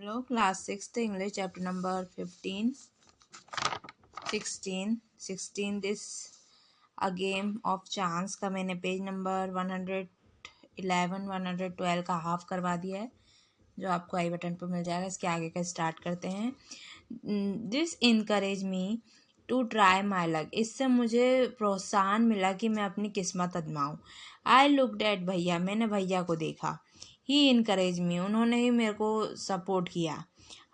Hello, class 6th English, chapter number 15, 16. This a game of chance का मैंने page number 111 112 का half करवा दिया है, जो आपको आई बटन पर मिल जाएगा। इसके आगे का स्टार्ट करते हैं। This encourage me to try my luck. इससे मुझे प्रोत्साहन मिला कि मैं अपनी किस्मत आजमाऊँ। आई लुकड एट भैया। मैंने भैया को देखा। ही इनकरेज मी। उन्होंने ही मेरे को सपोर्ट किया।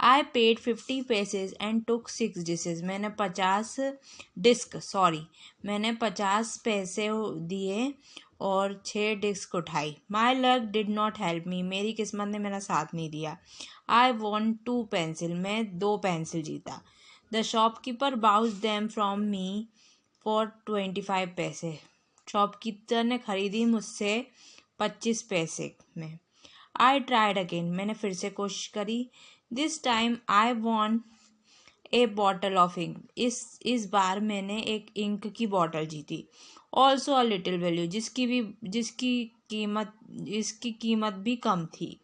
I paid 50 passage and took 6 dishes. मैंने 50 पैसे दिए और 6 डिस्क उठाई। My luck did not help मी। मेरी किस्मत ने मेरा साथ नहीं दिया। I want 2 pencil. मैं 2 पेंसिल जीता। The shopkeeper boughs them from me for 25 पैसे। शॉपकीपर ने खरीदी मुझसे 25 पैसे में। I tried again. मैंने फिर से कोशिश करी। This time I want a bottle of ink. इस बार मैंने एक इंक की बॉटल जीती। Also a little value. इसकी कीमत भी कम थी।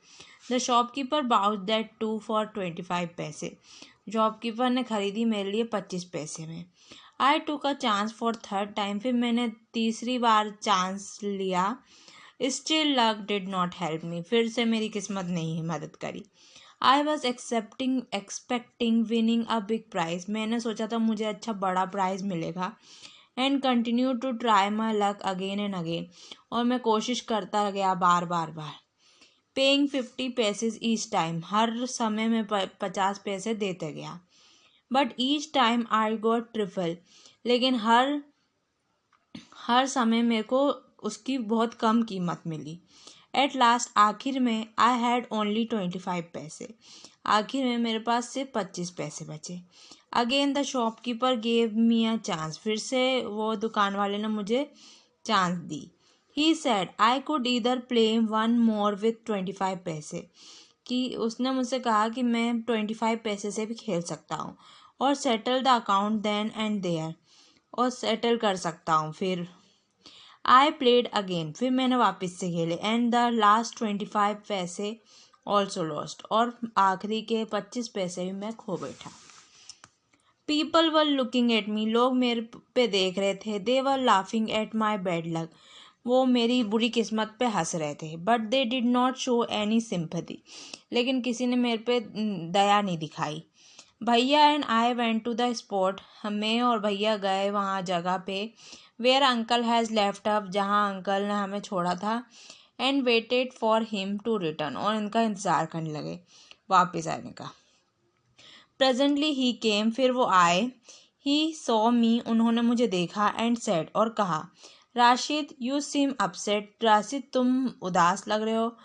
The shopkeeper buys that too for 25 पैसे। शॉपकीपर ने खरीदी मेरे लिए 25 पैसे में। I took a chance for third time. फिर मैंने तीसरी बार चांस लिया। Still luck did not help me. फिर से मेरी किस्मत नहीं मदद करी। I was expecting winning a big prize. मैंने सोचा था मुझे अच्छा बड़ा प्राइज मिलेगा। And continue to try my luck again and again. और मैं कोशिश करता गया बार बार। पेइंग 50 पैसेज ईच टाइम। हर समय में 50 पैसे देते गया। But each time I got triple. लेकिन हर समय मेरे को उसकी बहुत कम कीमत मिली। एट लास्ट आखिर में आई हैड ओनली 25 पैसे। आखिर में मेरे पास सिर्फ 25 पैसे बचे। Again the shopkeeper gave me a chance. फिर से वो दुकान वाले ने मुझे chance the. He said I could either play one more with 25 पैसे। कि उसने मुझसे कहा कि मैं 25 पैसे से भी खेल सकता हूँ और settle the account then and there. और सेटल कर सकता हूँ फिर। I played again. फिर मैंने वापस से खेले। एंड द लास्ट 25 पैसे ऑल्सो लॉस्ट। और आखिरी के 25 पैसे भी मैं खो बैठा। People were looking at me. लोग मेरे पे देख रहे थे। They were laughing at my bad luck. वो मेरी बुरी किस्मत पे हंस रहे थे। But they did not show any sympathy. लेकिन किसी ने मेरे पे दया नहीं दिखाई। भैया and I went to the spot. मैं और भैया गए वहाँ जगह पे। Where uncle has left up. जहाँ अंकल ने हमें छोड़ा था। And waited for him to return. और इनका इंतज़ार करने लगे वापस आने का। Presently he came. फिर वो आए। He saw me. उन्होंने मुझे देखा। And said. और कहा, राशिद यू सीम अपसेट। राशिद तुम उदास लग रहे हो।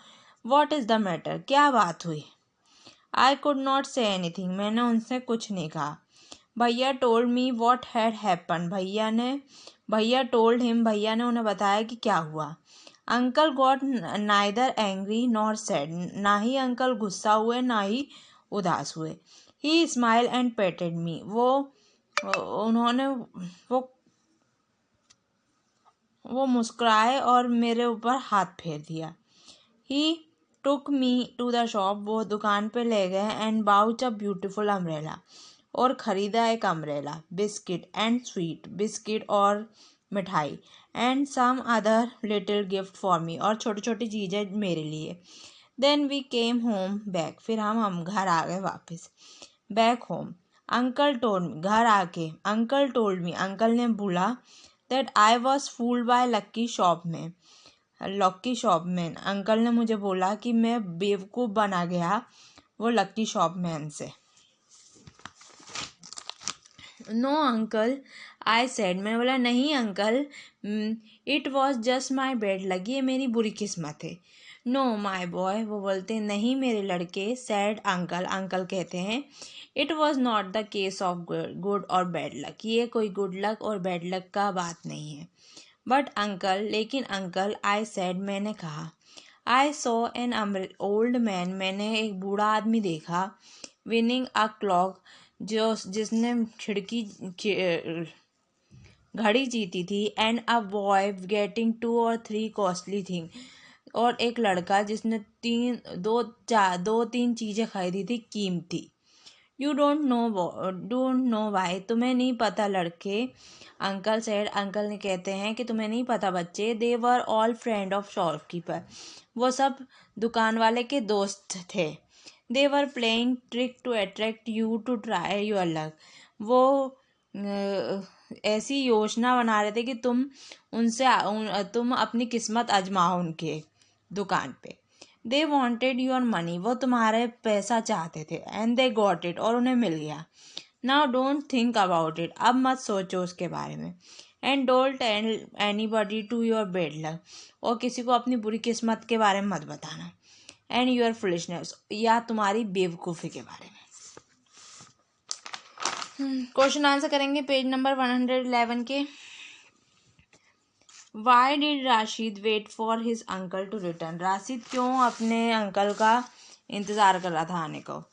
What is the matter. क्या बात हुई। I could not say anything. मैंने उनसे कुछ नहीं कहा। भैया told me what had happen. भैया टोल्ड हिम। भैया ने उन्हें बताया कि क्या हुआ। Uncle got neither angry nor sad. ना ही अंकल गुस्सा हुए ना ही उदास हुए। He smile and patted me. उन्होंने वो मुस्कुराए और मेरे ऊपर हाथ फेर दिया। He took me to the shop. वो दुकान पे ले गए। And bought a beautiful umbrella. और ख़रीदा एक umbrella. Biscuit and sweet. Biscuit और मिठाई। And some other little gift for me. और छोटी छोटी चीज़ें मेरे लिए। Then we came home back. फिर हम घर आ गए वापस। Back home. Uncle told me. घर आके अंकल टोल्ड मी। अंकल ने बोला that I was fooled by lucky shop man. Uncle ने मुझे बोला कि मैं बेवकूफ़ बना गया वो लक्की शॉप मैन से। No uncle I said. मैंने बोला नहीं uncle, it was just my bad luck. ये मेरी बुरी किस्मत है। No my boy. वो बोलते नहीं मेरे लड़के। Sad uncle. अंकल कहते हैं it was not the case of good और बैड लक। ये कोई गुड लक और बैड लक का बात नहीं है। But uncle. लेकिन अंकल। I said. मैंने कहा। I saw an old man. मैंने एक बूढ़ा आदमी देखा। Winning a clock. जिसने घड़ी जीती थी। And a boy getting 2 or 3 costly thing. और एक लड़का जिसने दो तीन चीज़ें खरीदी थी कीमती। यू डोंट नो वाई, तुम्हें नहीं पता लड़के। अंकल सेड, अंकल ने कहते हैं कि तुम्हें नहीं पता बच्चे। They were all friend of shopkeeper, वो सब दुकान वाले के दोस्त थे। They were playing trick to attract you to try your luck, वो ऐसी योजना बना रहे थे कि तुम अपनी किस्मत आजमाओ उनके दुकान पे। दे वॉन्टेड योर मनी, वो तुम्हारे पैसा चाहते थे। एंड दे गॉट इट, और उन्हें मिल गया। Now don't think about it, अब मत सोचो उसके बारे में। And don't tell anybody to your bad luck, और किसी को अपनी बुरी किस्मत के बारे में मत बताना। एंड योर फुलिशनेस, या तुम्हारी बेवकूफ़ी के बारे में। क्वेश्चन आंसर करेंगे पेज नंबर 111 के। Why did Rashid wait for his uncle to return, Rashid क्यों अपने अंकल का इंतज़ार कर रहा था आने को।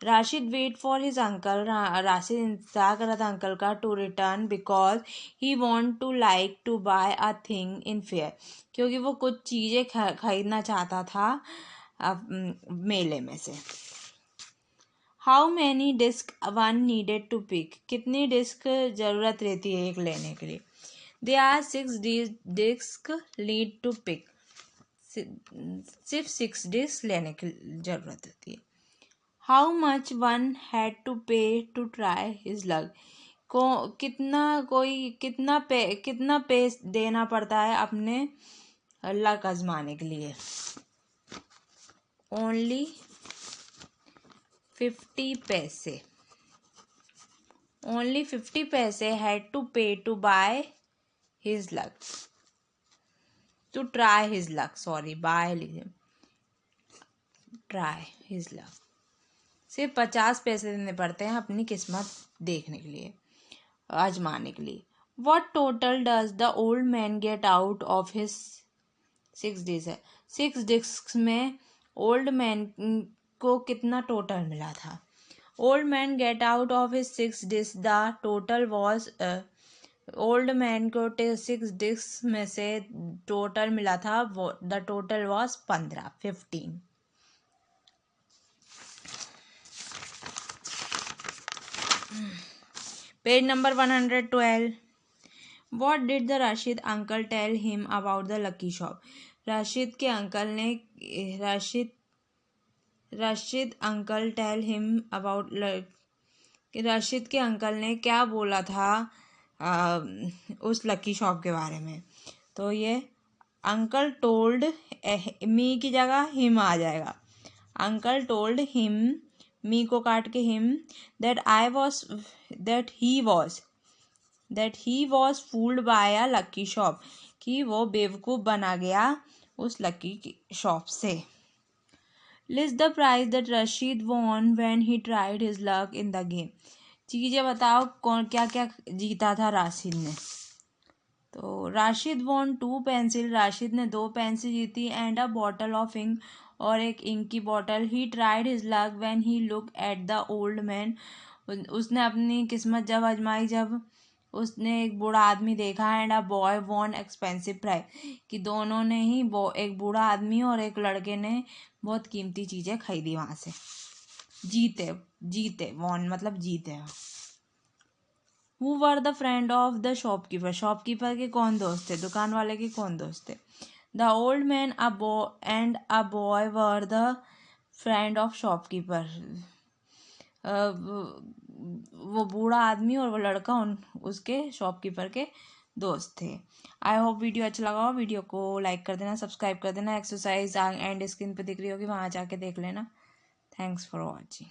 Rashid wait for his uncle, Rashid इंतज़ार कर रहा था अंकल का to return because he want to like to buy a thing in fair, क्योंकि वो कुछ चीज़ें खरीदना चाहता था मेले में से। How many disc one needed to pick, कितनी डिस्क ज़रूरत रहती है एक लेने के लिए। There are 6 disc lead to pick, सिर्फ 6 डिस्क लेने की ज़रूरत होती है। How much one had to pay to try his luck, कितना पे देना पड़ता है अपने लक आजमाने के लिए। ओनली 50 पैसे, ओनली 50 पैसे had to pay to buy his luck, to try his luck, sorry buy try his luck, सिर्फ 50 पैसे देने पड़ते हैं अपनी किस्मत देखने के लिए, आजमाने के लिए। What total does the old man get out of his 6 days है, 6 discs में ओल्ड मैन को कितना टोटल मिला था। Old man get out of his 6 disc, the total was, old man को 6 डिस्क में से टोटल मिला था, the total was 15। Page number 112। What did the Rashid uncle tell him about the lucky shop, Rashid uncle tell him about, Rashid के uncle ने क्या बोला था उस लकी शॉप के बारे में। तो ये अंकल टोल्ड, मी की जगह हिम आ जाएगा। अंकल टोल्ड हिम, मी को काट के him, that he was fooled by a lucky shop, कि वो बेवकूफ़ बना गया उस लकी शॉप से। List the prize that Rashid won when he tried his luck in the game, चीज़ें बताओ कौन क्या क्या जीता था राशिद ने। तो राशिद वॉन 2 पेंसिल, राशिद ने 2 पेंसिल जीती। And a bottle of ink, और एक इंक की bottle. He tried his luck when he look at the old man, उसने अपनी किस्मत जब आजमाई जब उसने एक बूढ़ा आदमी देखा। And a boy won expensive prize, कि दोनों ने ही एक बूढ़ा आदमी और एक लड़के ने बहुत कीमती चीज़ें खरीदी वहाँ से। जीते वॉन मतलब जीते। Who were the friend of the shopkeeper, shopkeeper के कौन दोस्त थे, दुकान वाले के कौन दोस्त थे। The old man and a boy were the friend of shopkeeper, वो बूढ़ा आदमी और वो लड़का उसके शॉपकीपर के दोस्त थे। आई होप वीडियो अच्छा लगा हो, वीडियो को लाइक कर देना, सब्सक्राइब कर देना। एक्सरसाइज एंड स्क्रीन पे दिख रही होगी, वहाँ जाके देख लेना। Thanks for watching.